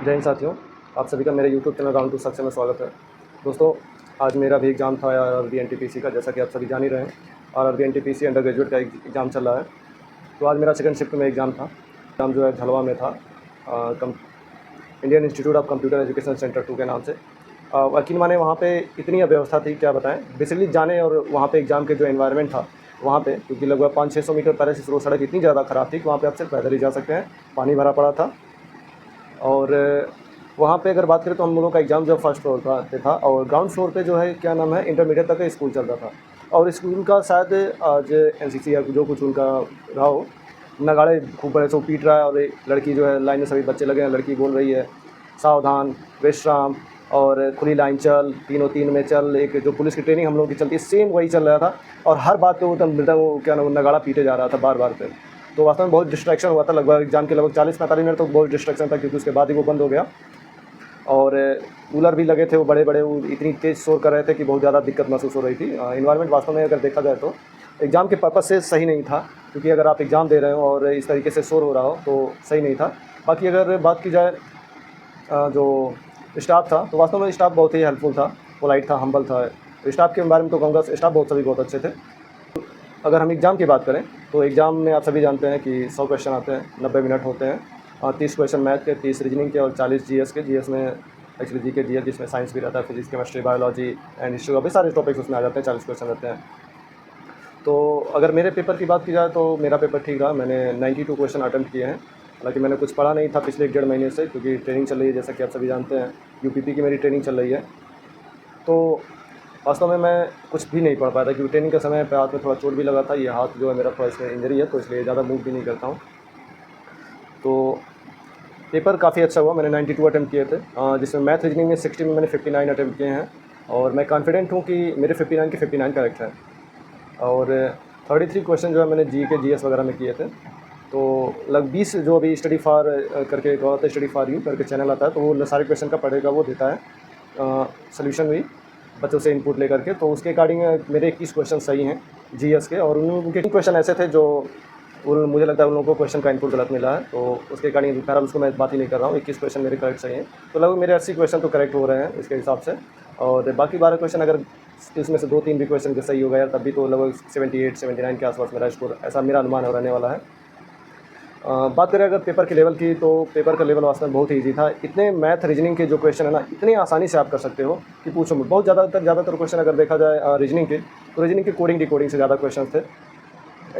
जय हिंद साथियों, आप सभी का मेरे YouTube channel round to success में स्वागत है। दोस्तों, आज मेरा भी एग्ज़ाम था आरआरबी एनटीपीसी का, जैसा कि आप सभी जान ही रहे हैं। आरआरबी एनटीपीसी अंडर ग्रेजुएट का एग्ज़ाम चल रहा है। तो आज मेरा सेकंड शिफ्ट में एग्ज़ाम था। एग्ज़ाम जो है झलवा में था, Indian institute of computer education centre 2 के नाम से। यकीन माने वहाँ पे इतनी अव्यवस्था थी, क्या बताएँ। बेसिकली जाने और वहाँ पे एग्ज़ाम के जो एनवायरनमेंट था वहाँ पे, क्योंकि लगभग 500-600 मीटर पहले से रोड सड़क इतनी ज़्यादा ख़राब थी कि वहाँ पे आप सिर्फ पैदल ही जा सकते हैं। पानी भरा पड़ा था। और वहाँ पे अगर बात करें तो हम लोगों का एग्ज़ाम जो फर्स्ट फ्लोर पे था, और ग्राउंड फ्लोर पे जो है क्या नाम है, इंटरमीडिएट तक का स्कूल चल रहा था। और स्कूल का शायद आज एनसीसी या जो कुछ उनका रहा हो, नगाड़े खूब बड़े से वो पीट रहा है, और एक लड़की जो है लाइन में सभी बच्चे लगे हैं, लड़की बोल रही है सावधान, विश्राम और खुली लाइन चल, तीनों तीन में चल। एक जो पुलिस की ट्रेनिंग हम लोगों की चलती है, सेम वही चल रहा था। और हर बात पे वो मृदंग क्या नाम नगाड़ा पीटे जा रहा था बार पे। तो वास्तव में बहुत डिस्ट्रैक्शन हुआ था। लगभग एग्जाम के लगभग 40-45 मिनट तो बहुत डिस्ट्रैक्शन था, क्योंकि उसके बाद ही वो बंद हो गया। और कूलर भी लगे थे, वो बड़े वो इतनी तेज़ शोर कर रहे थे कि बहुत ज़्यादा दिक्कत महसूस हो रही थी। इन्वायरमेंट वास्तव में अगर देखा जाए तो एग्ज़ाम के पर्पज़ से सही नहीं था, क्योंकि अगर आप एग्ज़ाम दे रहे हो और इस तरीके से शोर हो रहा हो तो सही नहीं था। बाकी अगर बात की जाए जो स्टाफ था, तो वास्तव में स्टाफ बहुत ही हेल्पफुल था, पोलाइट था, हम्बल था। स्टाफ के बारे में तो कहूँगा स्टाफ सभी बहुत अच्छे थे। अगर हम एग्ज़ाम की बात करें तो एग्ज़ाम में आप सभी जानते हैं कि 100 क्वेश्चन आते हैं, 90 मिनट होते हैं। 30 क्वेश्चन मैथ के, 30 रीजनिंग के और 40 जीएस के। जीएस में एक्चुअली जी के जीएस, जिसमें साइंस भी रहता है, physics, chemistry, biology and history, अभी सारे टॉपिक्स उसमें आ जाते हैं। 40 क्वेश्चन रहते हैं। तो अगर मेरे पेपर की बात की जाए तो मेरा पेपर ठीक रहा। मैंने 92 क्वेश्चन अटैम्प्ट किए हैं। हालांकि मैंने कुछ पढ़ा नहीं था पिछले 1-1.5 महीने से, क्योंकि ट्रेनिंग चल रही है, जैसा कि आप सभी जानते हैं। यूपीपी की मेरी ट्रेनिंग चल रही है। तो वास्तव में मैं कुछ भी नहीं पढ़ पाया था, क्योंकि ट्रेनिंग के समय पे हाथ में थोड़ा चोट भी लगा था। ये हाथ जो है मेरा थोड़ा इसमें इंजरी है, तो इसलिए ज़्यादा मूव भी नहीं करता हूँ। तो पेपर काफ़ी अच्छा हुआ। मैंने 92 अटैम्प्ट किए थे, जिसमें मैथ रीजनिंग में 60 में मैंने 59 अटैम्प्ट किए हैं। और मैं कॉन्फिडेंट हूँ कि मेरे 59 के 59 करेक्ट है। और 33 क्वेश्चन जो है मैंने जी के जीएस वगैरह में किए थे। तो लगभग 20 जो अभी स्टडी फॉर करके एक और स्टडी फॉर यू करके चैनल आता है, तो वो सारे क्वेश्चन का पढ़ेगा, वो देता है सोल्यूशन भी बच्चों से इनपुट लेकर के। तो उसके अकॉर्डिंग मेरे 21 क्वेश्चन सही हैं जीएस के, और उनके क्वेश्चन ऐसे थे जो मुझे लगता है उन लोगों को क्वेश्चन का इनपुट गलत मिला है। तो उसके अकॉर्डिंग बहरहाल उसको मैं बात ही नहीं कर रहा हूँ। 21 क्वेश्चन मेरे करेक्ट सही हैं। तो लगभग मेरे 80 क्वेश्चन तो करेक्ट हो रहे हैं इसके हिसाब से। और बाकी 12 क्वेश्चन अगर इसमें से 2-3 भी क्वेश्चन सही हो गया, तब भी तो लगभग 78-79 के आसपास मेरा स्कोर, ऐसा मेरा अनुमान रहने वाला है। बात करें अगर पेपर के लेवल की, तो पेपर का लेवल वास्तव में बहुत ही ईजी था। इतने मैथ रीजनिंग के जो क्वेश्चन है ना, इतने आसानी से आप कर सकते हो कि पूछो मत। बहुत ज़्यादातर क्वेश्चन अगर देखा जाए रीजनिंग के, तो रीजनिंग के कोडिंग डिकोडिंग से ज़्यादा क्वेश्चन थे,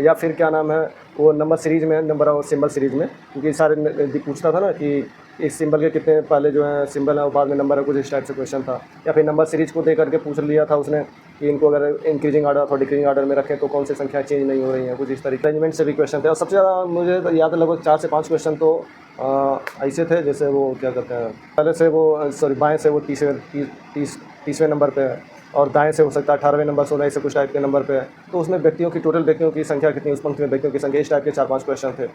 या फिर क्या नाम है वो नंबर सीरीज़ में, नंबर और सिंबल सीरीज़ में। क्योंकि सारे पूछता था ना कि इस सिंबल के कितने पहले जो है सिंबल है और बाद में नंबर है, कुछ इस टाइप से क्वेश्चन था। या फिर नंबर सीरीज़ को दे करके पूछ लिया था उसने कि इनको अगर इंक्रीजिंग ऑर्डर अथवा डिक्रीजिंग ऑर्डर में रखें तो कौन सी संख्या चेंज नहीं हो रही है, कुछ इस तरीके अरेंजमेंट से भी क्वेश्चन थे। और सबसे ज़्यादा मुझे याद है लगभग 4 से 5 क्वेश्चन तो ऐसे थे, जैसे वो क्या कहते हैं, पहले से वो बाएँ से वो 30वें नंबर पे है, और दाएं से हो सकता है 18वें नंबर, 16 से कुछ टाइप के नंबर पे है। तो उसमें व्यक्तियों की टोटल व्यक्तियों की संख्या कितनी, उस पंक्ति में व्यक्तियों की संख्या, इस टाइप के 4-5 क्वेश्चन थे।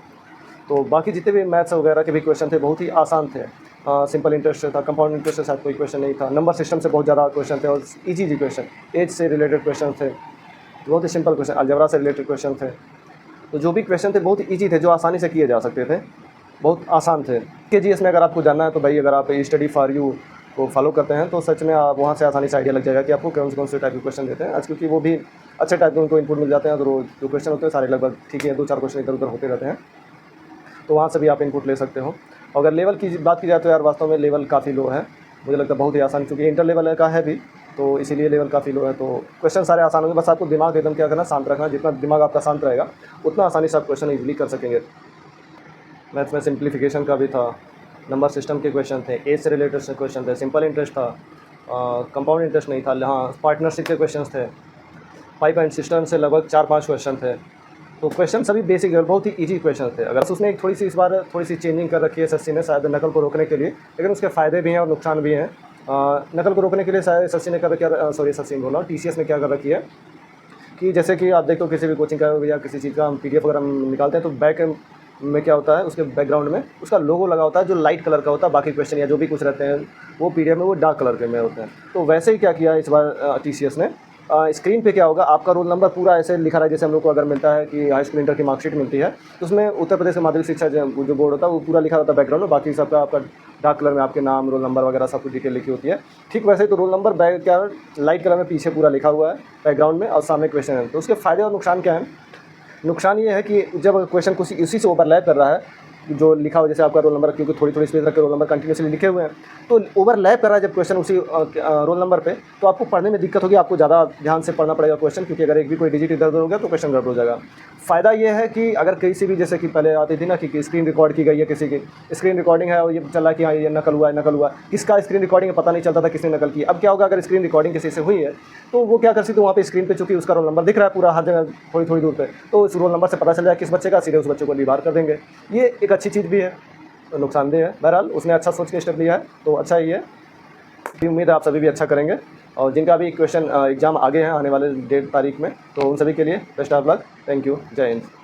तो बाकी जितने भी मैथ्स वगैरह के भी क्वेश्चन थे बहुत ही आसान थे। सिंपल इंटरेस्ट था, कंपाउंड इंटरेस्ट से शायद कोई क्वेश्चन नहीं था। नंबर सिस्टम से बहुत ज़्यादा क्वेश्चन थे, और ईजी क्वेश्चन, एज से रिलेटेड क्वेश्चन थे, बहुत ही सिंपल क्वेश्चन, अलजेब्रा से रिलेटेड क्वेश्चन थे। तो जो भी क्वेश्चन थे बहुत ईजी थे, जो आसानी से किए जा सकते थे, बहुत आसान थे। के जी एस में अगर आपको जानना है तो भाई, अगर आप स्टडी फॉर यू को फॉलो करते हैं तो सच में आप वहाँ से आसानी से आइडिया लग जाएगा कि आपको कौन से टाइप के क्वेश्चन देते हैं आज, क्योंकि वो भी अच्छे टाइप के उनको इनपुट मिल जाते हैं। तो जो क्वेश्चन होते हैं सारे लगभग ठीक है, 2-4 क्वेश्चन इधर उधर होते रहते हैं, तो वहाँ से भी आप इनपुट ले सकते हो। अगर लेवल की बात की जाए तो यार वास्तव में लेवल काफ़ी लो है, मुझे लगता है बहुत ही आसान, क्योंकि इंटर लेवल का है भी, तो इसीलिए लेवल काफ़ी लो है। तो क्वेश्चन सारे आसान होंगे, बस आपको दिमाग एकदम क्या करना, शांत रखना। जितना दिमाग आपका शांत रहेगा उतना आसानी से आप क्वेश्चन ईजिली कर सकेंगे। मैथ्स में सिंप्लीफिकेशन का भी था, नंबर सिस्टम के क्वेश्चन थे, एज से रिलेटेड से क्वेश्चन थे, सिंपल इंटरेस्ट था, कंपाउंड इंटरेस्ट नहीं था, हाँ पार्टनरशिप के क्वेश्चन थे, पाइप एंड सिस्टम से लगभग 4-5 क्वेश्चन थे। तो क्वेश्चन सभी बेसिक बहुत ही इजी क्वेश्चन थे। अगर उसने एक इस बार थोड़ी सी चेंजिंग कर रखी है एसएससी ने, शायद नकल को रोकने के लिए, लेकिन उसके फ़ायदे भी हैं और नुकसान भी हैं। नकल को रोकने के लिए शायद एसएससी ने कर रखा, सॉरी एसएससी बोल रहा हूँ, टीसीएस ने क्या कर रखी है कि जैसे कि आप देखते हो किसी भी कोचिंग का या किसी चीज़ का हम पीडीएफ वगैरह निकालते हैं, तो बैक में क्या होता है, उसके बैकग्राउंड में उसका लोगो लगा होता है जो लाइट कलर का होता है। बाकी क्वेश्चन या जो भी कुछ रहते हैं वो पीडीएफ में वो डार्क कलर के में होते हैं। तो वैसे ही क्या किया इस बार टीसीएस ने, स्क्रीन पे क्या होगा, आपका रोल नंबर पूरा ऐसे लिखा रहा है जैसे हम लोग को अगर मिलता है कि हाई स्कूल इंटर की मार्कशीट मिलती है, तो उसमें उत्तर प्रदेश का माध्यमिक शिक्षा जो बोर्ड होता है वो पूरा लिखा होता है बैकग्राउंड में। बाकी सबका आपका डार्क कलर में आपके नाम, रोल नंबर वगैरह सब कुछ डिटेल लिखी होती है। ठीक वैसे तो रोल नंबर बैक क्या लाइट कलर में पीछे पूरा लिखा हुआ है बैकग्राउंड में, और सामने क्वेश्चन है। तो उसके फ़ायदे और नुकसान क्या हैं? नुकसान ये है कि जब क्वेश्चन कुछ इसी से ओवरलैप कर रहा है, जो लिखा हुआ जैसे आपका रोल नंबर, क्योंकि थोड़ी थोड़ी स्पेस रख के रोल नंबर कंटिन्यूसली लिखे हुए हैं, तो ओवरलैप कर रहा है जब क्वेश्चन उसी रोल नंबर पे, तो आपको पढ़ने में दिक्कत होगी, आपको ज़्यादा ध्यान से पढ़ना पड़ेगा क्वेश्चन, क्योंकि अगर एक भी कोई डिजिट इधर उधर हो गया तो क्वेश्चन गड़बड़ हो जाएगा। फ़ायदा ये है कि अगर किसी भी, जैसे कि पहले आती थी ना कि स्क्रीन रिकॉर्ड की गई है, किसी की स्क्रीन रिकॉर्डिंग है और ये चल रहा है कि हाँ ये नकल हुआ है, नकल हुआ, किसका स्क्रीन रिकॉर्डिंग है पता नहीं चलता था किसने नकल की। अब क्या होगा, अगर स्क्रीन रिकॉर्डिंग किसी से हुई है तो वो क्या कर सकते, वहाँ पे स्क्रीन पे चूँकि उसका रोल नंबर दिख रहा है पूरा हर जगह थोड़ी थोड़ी दूर पे, तो उस रोल नंबर से पता चल जाए किस बच्चे का, सीधे उस बच्चे को बाहर कर देंगे। ये एक अच्छी चीज़ भी है, नुकसानदेह है। बहरहाल उसने अच्छा सोच के स्टेप लिया है, तो अच्छा ही है। उम्मीद है आप सभी भी अच्छा करेंगे। और जिनका भी क्वेश्चन एग्ज़ाम आगे हैं आने वाले 1.5 तारीख में, तो उन सभी के लिए best of luck. Thank you. जय हिंद।